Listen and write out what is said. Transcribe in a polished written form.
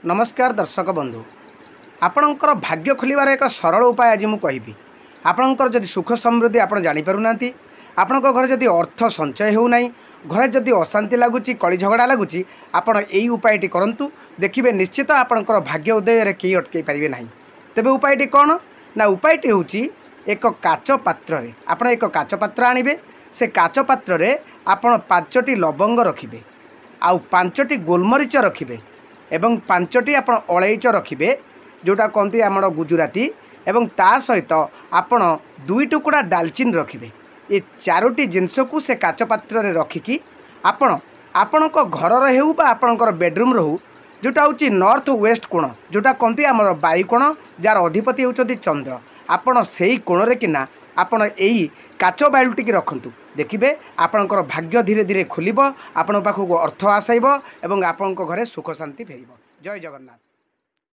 नमस्कार दर्शक बंधु आपणकर भाग्य खोलिबार एक सरल उपाय आज मुझे कहि आपणकर जदि सुख समृद्धि आप जापर ना आपण घर जदि अर्थ संचय होना घरे जदि अशांति लगुच कली झगड़ा लगुच आपण यही उपायटी करूँ देखिए निश्चित आपणकर भाग्य उदय कई अटकई पारे ना। तेबे उपायटी कौन ना उपायटी हूँ एक काच पात्र आपण एक काच पात्र आणवे से काच पात्र आपण 5टी लवंग रखिए आउ 5टी गोलमरीच रखिए एवं 5टी आप अलैच रखिए जोटा कहते आम गुजराती एवं ता सहित आपण 2 टुकड़ा डालचिन रखिए। ये 4टी जिनस को से काच पात्र रखिकी आपण घर हो आपणकर बेडरूम रो जोटा हूँ नॉर्थ वेस्ट कोण जोटा कहते आम वायु कोण जार अधिपति होती चंद्र आपण से ही कोण रे किना आपण यही काच बालुटी रखंतु देखिए आपणकर भाग्य धीरे धीरे खोल आपण पाखक अर्थ आसब एवं आपण घरे सुख शांति फेर। जय जगन्नाथ।